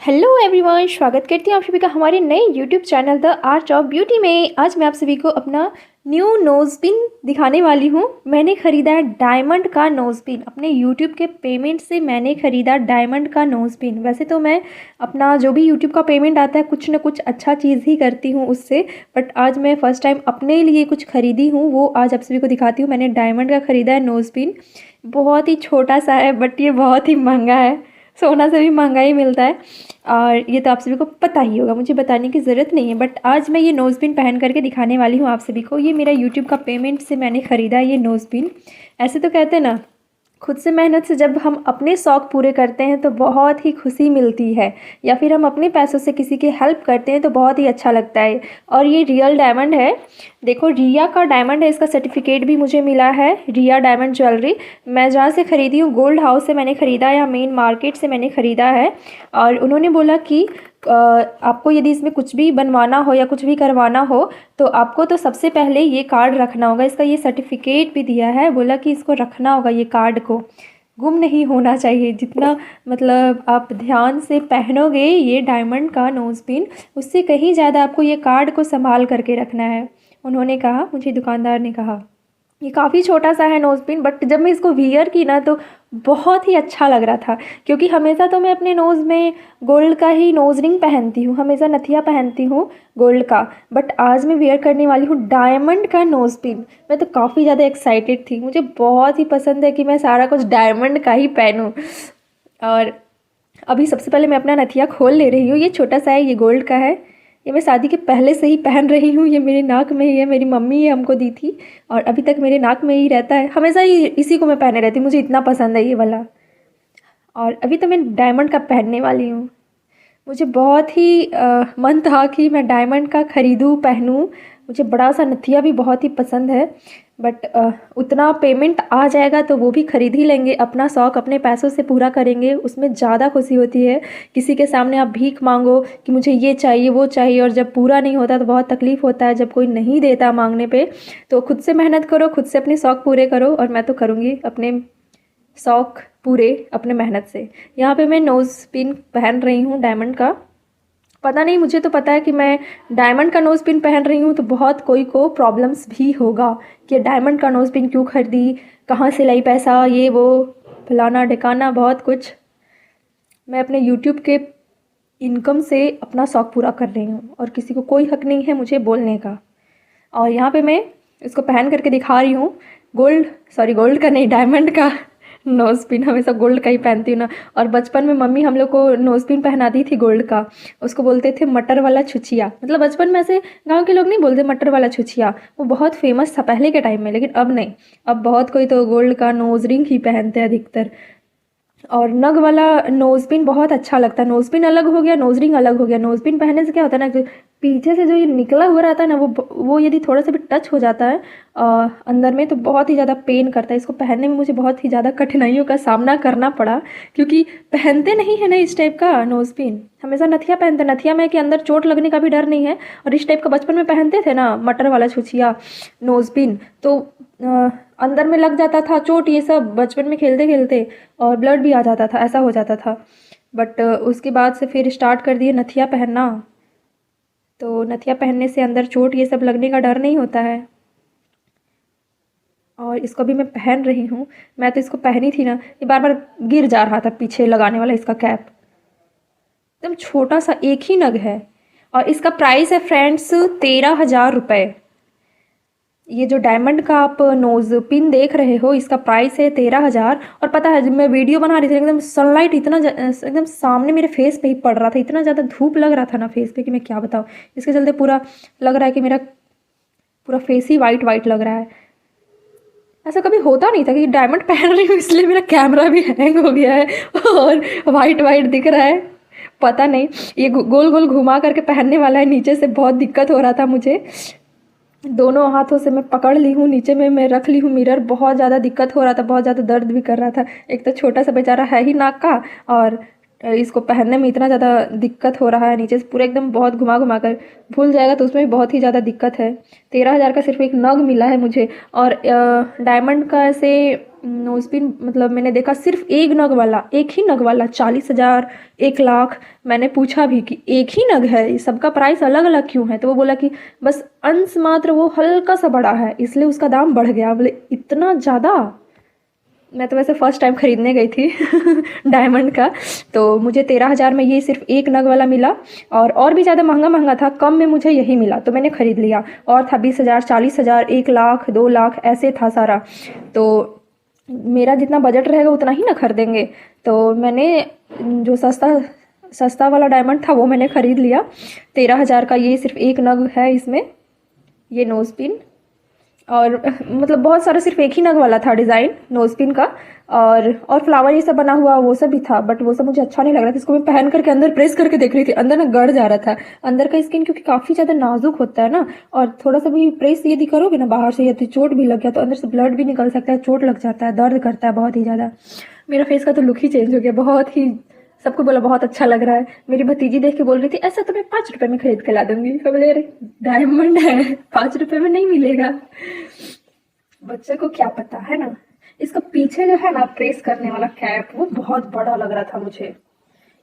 Hello everyone, स्वागत करती हूँ आप सभी का हमारे नए YouTube channel the art of beauty में। आज मैं आप सभी को अपना न्यू नोज़ पिन दिखाने वाली हूँ। मैंने ख़रीदा है डायमंड का नोज़ पिन। अपने यूट्यूब के पेमेंट से मैंने ख़रीदा डायमंड का नोज़ पिन। वैसे तो मैं अपना जो भी यूट्यूब का पेमेंट आता है कुछ ना कुछ अच्छा चीज़ ही करती हूँ उससे, बट आज मैं फ़र्स्ट टाइम अपने लिए कुछ ख़रीदी हूँ, वो आज आप सभी को दिखाती हूँ। मैंने डायमंड का ख़रीदा है नोज़ पिन। बहुत ही छोटा सा है बट ये बहुत ही महंगा है। सोना से भी महंगा ही मिलता है और ये तो आप सभी को पता ही होगा, मुझे बताने की ज़रूरत नहीं है। बट आज मैं ये नोज़ पिन पहन करके दिखाने वाली हूँ आप सभी को। ये मेरा यूट्यूब का पेमेंट से मैंने ख़रीदा ये नोज़ पिन। ऐसे तो कहते हैं ना, खुद से मेहनत से जब हम अपने शौक़ पूरे करते हैं तो बहुत ही खुशी मिलती है, या फिर हम अपने पैसों से किसी की हेल्प करते हैं तो बहुत ही अच्छा लगता है। और ये रियल डायमंड है, देखो रिया का डायमंड है, इसका सर्टिफिकेट भी मुझे मिला है। रिया डायमंड ज्वेलरी मैं जहाँ से ख़रीदी हूँ, गोल्ड हाउस से मैंने ख़रीदा है या मेन मार्केट से मैंने ख़रीदा है। और उन्होंने बोला कि आपको यदि इसमें कुछ भी बनवाना हो या कुछ भी करवाना हो तो आपको तो सबसे पहले ये कार्ड रखना होगा। इसका ये सर्टिफिकेट भी दिया है, बोला कि इसको रखना होगा, ये कार्ड को गुम नहीं होना चाहिए। जितना मतलब आप ध्यान से पहनोगे ये डायमंड का नोज़ पिन, उससे कहीं ज़्यादा आपको ये कार्ड को संभाल करके रखना है, उन्होंने कहा, मुझे दुकानदार ने कहा। ये काफ़ी छोटा सा है नोज़ पिन, बट जब मैं इसको वियर की ना तो बहुत ही अच्छा लग रहा था, क्योंकि हमेशा तो मैं अपने नोज़ में गोल्ड का ही नोज़ रिंग पहनती हूँ, हमेशा नथिया पहनती हूँ गोल्ड का। बट आज मैं वियर करने वाली हूँ डायमंड का नोज़ पिन। मैं तो काफ़ी ज़्यादा एक्साइटेड थी, मुझे बहुत ही पसंद है कि मैं सारा कुछ डायमंड का ही पहनूँ। और अभी सबसे पहले मैं अपना नथिया खोल ले रही हूँ। ये छोटा सा है, ये गोल्ड का है, ये मैं शादी के पहले से ही पहन रही हूँ। ये मेरे नाक में ही है, मेरी मम्मी ये हमको दी थी और अभी तक मेरे नाक में ही रहता है, हमेशा ही इसी को मैं पहने रहती हूँ, मुझे इतना पसंद है ये वाला। और अभी तो मैं डायमंड का पहनने वाली हूँ। मुझे बहुत ही मन था कि मैं डायमंड का ख़रीदूँ, पहनूँ। मुझे बड़ा सा नथिया भी बहुत ही पसंद है, बट उतना पेमेंट आ जाएगा तो वो भी ख़रीद ही लेंगे। अपना शौक़ अपने पैसों से पूरा करेंगे, उसमें ज़्यादा खुशी होती है। किसी के सामने आप भीख मांगो कि मुझे ये चाहिए वो चाहिए, और जब पूरा नहीं होता तो बहुत तकलीफ़ होता है। जब कोई नहीं देता मांगने पे, तो खुद से मेहनत करो, खुद से अपने शौक़ पूरे करो। और मैं तो करूँगी अपने शौक़ पूरे अपने मेहनत से। यहाँ पे मैं नोज़ पिन पहन रही हूँ डायमंड का। पता नहीं, मुझे तो पता है कि मैं डायमंड का नोज़ पिन पहन रही हूँ तो बहुत कोई को प्रॉब्लम्स भी होगा कि डायमंड का नोज़ पिन क्यों खरीदी, कहाँ से लाई पैसा, ये वो फलाना ढिकाना बहुत कुछ। मैं अपने यूट्यूब के इनकम से अपना शौक़ पूरा कर रही हूँ और किसी को कोई हक नहीं है मुझे बोलने का। और यहाँ पे मैं इसको पहन करके दिखा रही हूँ। गोल्ड का नहीं, डायमंड का नोज़ पिन। हमेशा गोल्ड का ही पहनती हूँ ना। और बचपन में मम्मी हम लोग को नोज़ पिन पहनाती थी गोल्ड का, उसको बोलते थे मटर वाला छुछिया। मतलब बचपन में ऐसे गांव के लोग नहीं बोलते मटर वाला छुछिया, वो बहुत फेमस था पहले के टाइम में, लेकिन अब नहीं। अब बहुत कोई तो गोल्ड का नोज़ रिंग ही पहनते हैं अधिकतर। और नग वाला नोज़ पिन बहुत अच्छा लगता है। नोज़ पिन अलग हो गया, नोज़ रिंग अलग हो गया। नोज़ पिन पहनने से क्या होता है ना, पीछे से जो ये निकला हुआ रहता है ना, वो यदि थोड़ा सा भी टच हो जाता है अंदर में तो बहुत ही ज़्यादा पेन करता है। इसको पहनने में मुझे बहुत ही ज़्यादा कठिनाइयों का सामना करना पड़ा, क्योंकि पहनते नहीं है ना इस टाइप का नोज़ पिन। हमेशा नथिया पहनते, नथिया में कि अंदर चोट लगने का भी डर नहीं है। और इस टाइप का बचपन में पहनते थे ना मटर वाला छुछिया नोज़ पिन, तो अंदर में लग जाता था चोट, ये सब बचपन में खेलते खेलते, और ब्लड भी आ जाता था, ऐसा हो जाता था। बट उसके बाद से फिर स्टार्ट कर दिए नथिया पहनना, तो नथिया पहनने से अंदर चोट ये सब लगने का डर नहीं होता है। और इसको भी मैं पहन रही हूँ। मैं तो इसको पहनी थी ना, ये बार बार गिर जा रहा था पीछे लगाने वाला इसका कैप। एकदम छोटा सा एक ही नग है और इसका प्राइस है फ्रेंड्स 13,000 रुपये। ये जो डायमंड का आप नोज़ पिन देख रहे हो, इसका प्राइस है 13,000। और पता है, जब मैं वीडियो बना रही थी एकदम सनलाइट एकदम सामने मेरे फेस पे ही पड़ रहा था, इतना ज़्यादा धूप लग रहा था ना फेस पे कि मैं क्या बताऊँ। इसके चलते पूरा लग रहा है कि मेरा पूरा फेस ही वाइट वाइट लग रहा है। ऐसा कभी होता नहीं था कि डायमंड पहन रही हूँ इसलिए मेरा कैमरा भी हैंग हो गया है और वाइट वाइट दिख रहा है। पता नहीं, ये गोल गोल घुमा करके पहनने वाला है, नीचे से बहुत दिक्कत हो रहा था मुझे। दोनों हाथों से मैं पकड़ ली हूँ, नीचे में मैं रख ली हूँ मिरर, बहुत ज़्यादा दिक्कत हो रहा था, बहुत ज़्यादा दर्द भी कर रहा था। एक तो छोटा सा बेचारा है ही नाक का, और इसको पहनने में इतना ज़्यादा दिक्कत हो रहा है, नीचे से पूरा एकदम बहुत घुमा घुमा कर भूल जाएगा तो उसमें भी बहुत ही ज़्यादा दिक्कत है। 13,000 का सिर्फ एक नग मिला है मुझे। और डायमंड का ऐसे नोज़ पिन मतलब मैंने देखा सिर्फ एक नग वाला, एक ही नग वाला 40,000, 1 लाख। मैंने पूछा भी कि एक ही नग है, ये सबका प्राइस अलग अलग क्यों है? तो वो बोला कि बस अंश मात्र वो हल्का सा बड़ा है इसलिए उसका दाम बढ़ गया। बोले इतना ज़्यादा? मैं तो वैसे फ़र्स्ट टाइम ख़रीदने गई थी डायमंड का, तो मुझे 13,000 में ये सिर्फ एक नग वाला मिला, और भी ज़्यादा महंगा महंगा था, कम में मुझे यही मिला तो मैंने ख़रीद लिया। और था 20,000, 40,000, 1 लाख, 2 लाख ऐसे था सारा। तो मेरा जितना बजट रहेगा उतना ही ना खरीदेंगे। तो मैंने जो सस्ता वाला डायमंड था वो मैंने ख़रीद लिया। 13,000 का ये सिर्फ एक नग है इसमें, ये नोज़ पिन। और मतलब बहुत सारा सिर्फ एक ही नग वाला था डिज़ाइन नोज़ पिन का, और फ्लावर ये सब बना हुआ वो सब भी था, बट वो सब मुझे अच्छा नहीं लग रहा था। इसको मैं पहन करके अंदर प्रेस करके देख रही थी, अंदर ना गड़ जा रहा था। अंदर का स्किन क्योंकि काफ़ी ज़्यादा नाजुक होता है ना, और थोड़ा सा भी प्रेस यदि करोगे ना बाहर से, यदि चोट भी लग गया तो अंदर से ब्लड भी निकल सकता है, चोट लग जाता है, दर्द करता है बहुत ही ज़्यादा। मेरा फेस का तो लुक ही चेंज हो गया, बहुत ही सबको बोला बहुत अच्छा लग रहा है। मेरी भतीजी देख के बोल रही थी ऐसा तो मैं 5 रुपये में खरीद के ला दूंगी। तो बोले अरे डायमंड है, 5 रुपये में नहीं मिलेगा। बच्चे को क्या पता है ना। इसका पीछे जो है ना प्रेस करने वाला कैप वो बहुत बड़ा लग रहा था मुझे,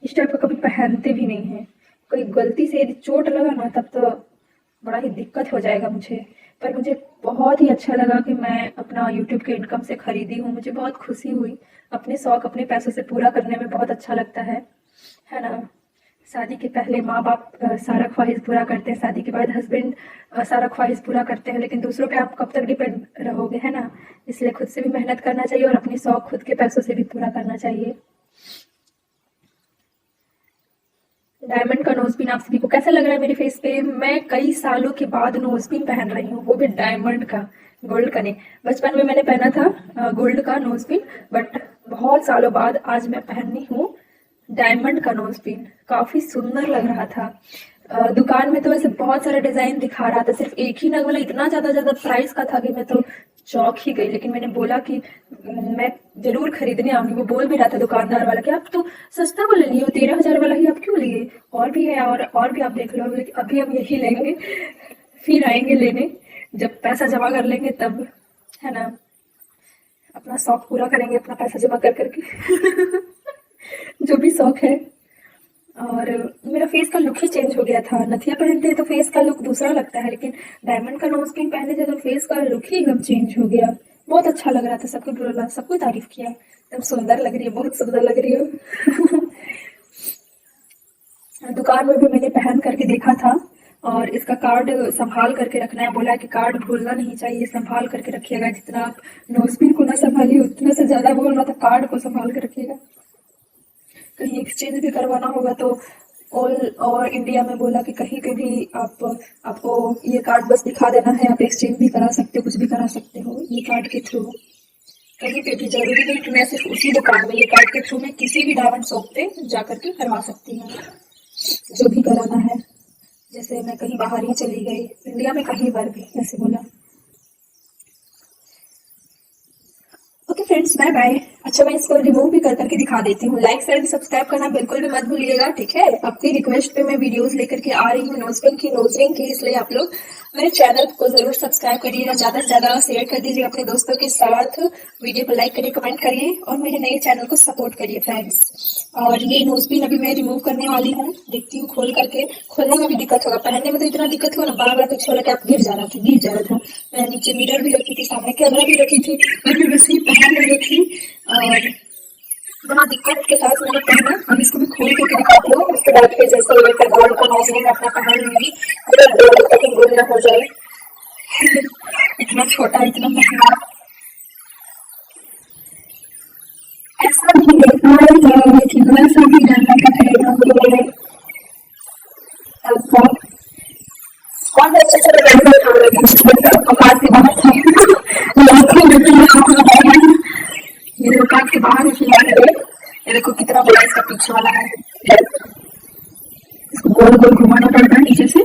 इस टाइप का कभी पहनते भी नहीं है। कोई गलती से यदि चोट लगा ना तब तो बड़ा ही दिक्कत हो जाएगा मुझे। पर मुझे बहुत ही अच्छा लगा कि मैं अपना यूट्यूब के इनकम से खरीदी हूँ, मुझे बहुत खुशी हुई। अपने शौक अपने पैसों से पूरा करने में बहुत अच्छा लगता है ना। शादी के पहले माँ बाप सारा ख्वाहिश पूरा करते हैं, शादी के बाद हस्बैंड सारा ख्वाहिश पूरा करते हैं, लेकिन दूसरों पे आप कब तक डिपेंड रहोगे, है ना। इसलिए खुद से भी मेहनत करना चाहिए और अपने शौक खुद के पैसों से भी पूरा करना चाहिए। डायमंड का नोज पिन आप सभी को कैसा लग रहा है मेरे फेस पे? मैं कई सालों के बाद नोज पिन पहन रही हूँ, वो भी डायमंड का, गोल्ड का नहीं। बचपन में मैंने पहना था गोल्ड का नोज पिन, बट बहुत सालों बाद आज मैं पहननी हूँ डायमंड का नोज पिन। काफी सुंदर लग रहा था। दुकान में तो वैसे बहुत सारे डिजाइन दिखा रहा था, सिर्फ एक ही नग वाला इतना ज्यादा प्राइस का था कि मैं तो चौंक ही गई। लेकिन मैंने बोला कि मैं जरूर खरीदने आऊंगी। वो बोल भी रहा था दुकानदार वाला कि आप तो सस्ता वाला लिए हो, 13,000 वाला ही आप क्यों लिए, और भी है और भी आप देख लो। लेकिन अभी हम यही लेंगे, फिर आएंगे लेने जब पैसा जमा कर लेंगे तब, है ना। अपना शौक पूरा करेंगे अपना पैसा जमा कर करके जो भी शौक है। और मेरा फेस का लुक ही चेंज हो गया था। नथिया पहनते हैं तो फेस का लुक दूसरा लगता है, लेकिन डायमंड का नोज पिन पहने थे तो फेस का लुक ही एकदम चेंज हो गया। बहुत अच्छा लग रहा था, सबको बोला, सबको तारीफ किया, एकदम सुंदर लग रही है, बहुत सुंदर लग रही हो दुकान में भी मैंने पहन करके देखा था, और इसका कार्ड संभाल करके रखना है, बोला कि कार्ड भूलना नहीं चाहिए, संभाल करके रखिएगा। जितना आप नोज पिन को ना संभालिए उतना से ज्यादा बोल रहा था कार्ड को संभाल कर रखिएगा। कहीं एक्सचेंज भी करवाना होगा तो ऑल ओवर इंडिया में बोला कि कहीं के भी आपको ये कार्ड बस दिखा देना है, आप एक्सचेंज भी करा सकते हो, कुछ भी करा सकते हो ये कार्ड के थ्रू। कहीं पे भी जरूरी नहीं कि मैं सिर्फ उसी दुकान में, ये कार्ड के थ्रू मैं किसी भी डायमंड शॉप पे जा करके करवा सकती हूँ जो भी कराना है। जैसे मैं कहीं बाहर ही चली गई, इंडिया में कहीं पर भी, ऐसे बोला। Okay friends, bye bye. अच्छा मैं इसको रिमूव भी कर करके दिखा देती हूँ। लाइक शेयर सब्सक्राइब करना बिल्कुल भी मत भूलिएगा, ठीक है। आपकी रिक्वेस्ट पे मैं वीडियोस लेकर के आ रही हूँ नोज पिन की, नोज रिंग की, इसलिए आप लोग मेरे चैनल को जरूर सब्सक्राइब करिएगा, ज्यादा से ज्यादा शेयर कर दीजिए अपने दोस्तों के साथ, वीडियो को लाइक करिए, कमेंट करिए और मेरे नए चैनल को सपोर्ट करिए फ्रेंड्स। और ये नोज पिन अभी मैं रिमूव करने वाली हूँ, देखती हूँ खोल करके। खोलने में भी दिक्कत होगा, पहनने में तो इतना दिक्कत हुआ ना, बार बार पीछे वाला कैप गिर जा रहा था। मैं नीचे मिरर भी रखी थी, सामने कैमरा भी रखी थी, और मैं बस ही पहन रही थी और बड़ा दिक्कत के साथ मैंने पहना। अब इसको भी खोल के दिखाती हूँ, उसके बाद फिर जैसे लेकर गोल्ड का नोजरिंग अपना पहन लूंगी, अगर गोल्ड तक गोल्ड ना हो जाए इतना छोटा इतना महंगा। ऐसा भी देखना है कि वैसा भी जानना का खरीदना मुझे आपको कौन अच्छे से बनाने उठा रहे औकात के बाहर था मेरे औकात के बाहर ये देखो कितना बड़ा इसका पीछे वाला है। इसको गोल गोल घुमाना पड़ता है नीचे से,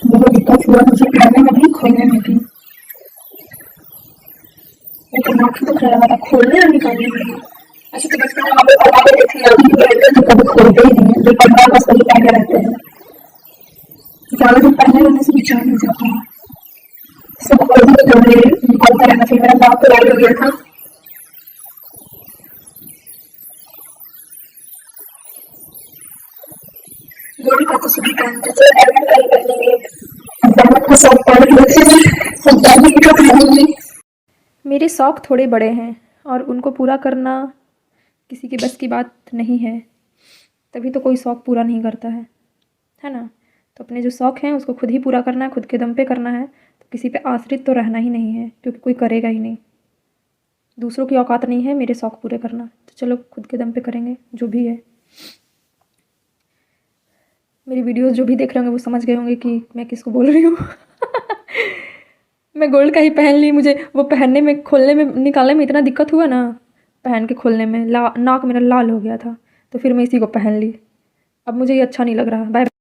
बहुत दिक्कत हुआ मुझे पहनने में भी खोलने में भी। लेकिन नाखी तो खड़ा था खोलने और निकालने में। अच्छा तो बचपन में हम लोग पढ़ाते थे, अभी भी रहते हैं तो कभी खोलते ही नहीं, जो पढ़ना बस वही पहने रहते हैं, ज्यादा दिन पहले रहने से भी चैन हो जाता है। सब खोलते तो निकलता रहना चाहिए। मेरा दांत तो लाल हो गया था, गोल्ड का तो सभी पहनते थे, डायमंड का ही पहनेंगे, डायमंड का शौक पड़ गए थे, तो डायमंड का पहनेंगे। मेरे शौक़ थोड़े बड़े हैं और उनको पूरा करना किसी के बस की बात नहीं है, तभी तो कोई शौक़ पूरा नहीं करता है ना। तो अपने जो शौक़ हैं उसको खुद ही पूरा करना है, खुद के दम पे करना है, तो किसी पे आश्रित तो रहना ही नहीं है, क्योंकि कोई करेगा ही नहीं। दूसरों की औकात नहीं है मेरे शौक़ पूरे करना, तो चलो खुद के दम पे करेंगे जो भी है। मेरी वीडियोस जो भी देख रहे होंगे वो समझ गए होंगे कि मैं किसको बोल रही हूँ। मैं गोल्ड का ही पहन ली, मुझे वो पहनने में, खोलने में, निकालने में इतना दिक्कत हुआ ना, पहन के खोलने में नाक मेरा लाल हो गया था, तो फिर मैं इसी को पहन ली। अब मुझे ये अच्छा नहीं लग रहा। बाय।